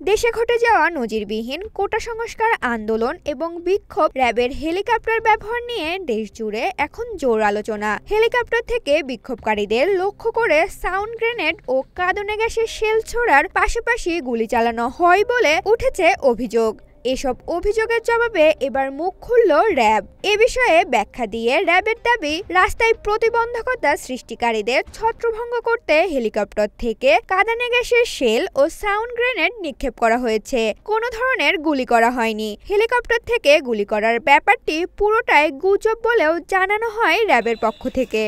দেশে ঘটে যাওয়া নজিরবিহীন কোটা সংস্কার আন্দোলন এবং বিক্ষোভ, র্যাবের হেলিকপ্টার ব্যবহার নিয়ে দেশজুড়ে এখন জোর আলোচনা। হেলিকপ্টার থেকে বিক্ষোভকারীদের লক্ষ্য করে সাউন্ড গ্রেনেড ও কাঁদনে গ্যাসের শেল ছোড়ার পাশাপাশি গুলি চালানো হয় বলে উঠেছে অভিযোগ। এসব অভিযোগের জবাবে এবার মুখ খুলল র্যাব। এ বিষয়ে ব্যাখ্যা দিয়ে র্যাবের দাবি, রাস্তায় প্রতিবন্ধকতা সৃষ্টিকারীদের ছত্রভঙ্গ করতে হেলিকপ্টার থেকে কাঁদানে গ্যাসের শেল ও সাউন্ড গ্রেনেড নিক্ষেপ করা হয়েছে। কোনো ধরনের গুলি করা হয়নি। হেলিকপ্টার থেকে গুলি করার ব্যাপারটি পুরোটাই গুজব বলেও জানানো হয় র্যাবের পক্ষ থেকে।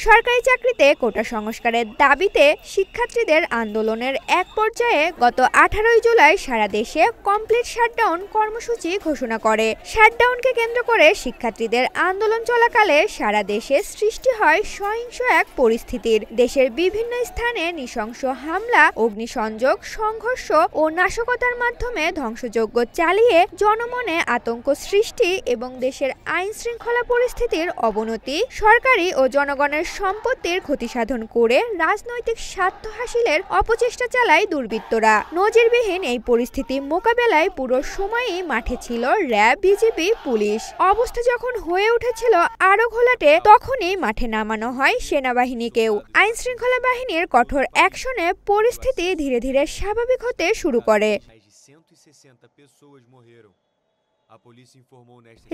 সরকারি চাকরিতে কোটা সংস্কারের দাবিতে শিক্ষার্থীদের আন্দোলনের এক পর্যায়ে গত 18 জুলাই সারা দেশে কমপ্লিট শাটডাউন কর্মসূচি ঘোষণা করে। শাটডাউনকে কেন্দ্র করে শিক্ষার্থীদের আন্দোলন চলাকালে সারা দেশে সৃষ্টি হয় সহিংস এক পরিস্থিতির। দেশের বিভিন্ন স্থানে নৃশংস হামলা, অগ্নিসংযোগ, সংঘর্ষ ও নাশকতার মাধ্যমে ধ্বংসযজ্ঞ চালিয়ে জনমনে আতঙ্ক সৃষ্টি এবং দেশের আইন শৃঙ্খলা পরিস্থিতির অবনতি, সরকারি ও জনগণের সম্পত্তির ক্ষতি সাধন করে রাজনৈতিক স্বার্থ হাসিলের অপচেষ্টা চালায় দুর্বৃত্তরা। নজিরবিহীন এই পরিস্থিতি মোকাবেলায় পুরো সময়ই মাঠে ছিল র্যাব, বিজিবি, পুলিশ। অবস্থা যখন হয়ে উঠেছিল আরো ঘোলাটে, তখনই মাঠে নামানো হয় সেনাবাহিনীকেও। আইন শৃঙ্খলা বাহিনীর কঠোর অ্যাকশনে পরিস্থিতি ধীরে ধীরে স্বাভাবিক হতে শুরু করে।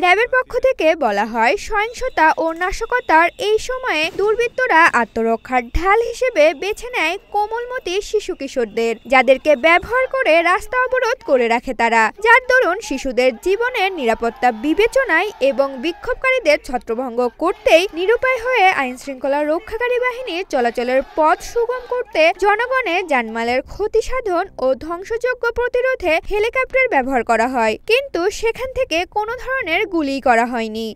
র্যাবের পক্ষ থেকে বলা হয়, সহিংসতা ও নাশকতার এই সময়ে দুর্বৃত্তরা আত্মরক্ষার ঢাল হিসেবে বেছে নেয় কোমলমতি শিশু কিশোরদের, যাদেরকে ব্যবহার করে রাস্তা অবরোধ করে রাখে তারা, যার দরুন শিশুদের জীবনের নিরাপত্তা বিবেচনায় এবং বিক্ষোভকারীদের ছত্রভঙ্গ করতেই নিরুপায় হয়ে আইন শৃঙ্খলা রক্ষাকারী বাহিনীর চলাচলের পথ সুগম করতে জনগণের জানমালের ক্ষতি সাধন ও ধ্বংসযজ্ঞ প্রতিরোধে হেলিকপ্টার ব্যবহার করা হয়, কিন্তু সেখান থেকে কোনো ধরনের গুলি করা হয়নি।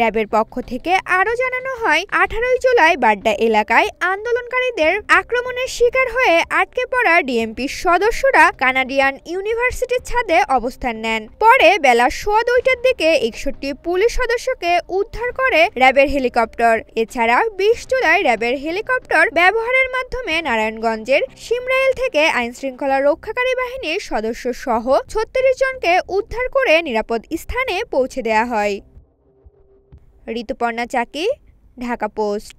র্যাবের পক্ষ থেকে আরও জানানো হয়, 18 জুলাই বাড্ডা এলাকায় আন্দোলনকারীদের আক্রমণের শিকার হয়ে আটকে পড়া ডিএমপির সদস্যরা কানাডিয়ান ইউনিভার্সিটির ছাদে অবস্থান নেন। পরে বেলা 2:15টার দিকে 61 পুলিশ সদস্যকে উদ্ধার করে র্যাবের হেলিকপ্টার। এছাড়া 20 জুলাই র্যাবের হেলিকপ্টার ব্যবহারের মাধ্যমে নারায়ণগঞ্জের সিমরাইল থেকে আইনশৃঙ্খলা রক্ষাকারী বাহিনীর সদস্য সহ 36 জনকে উদ্ধার করে নিরাপদ স্থানে পৌঁছে দেওয়া হয়। ঋতুপর্ণা চাকি, ঢাকা পোস্ট।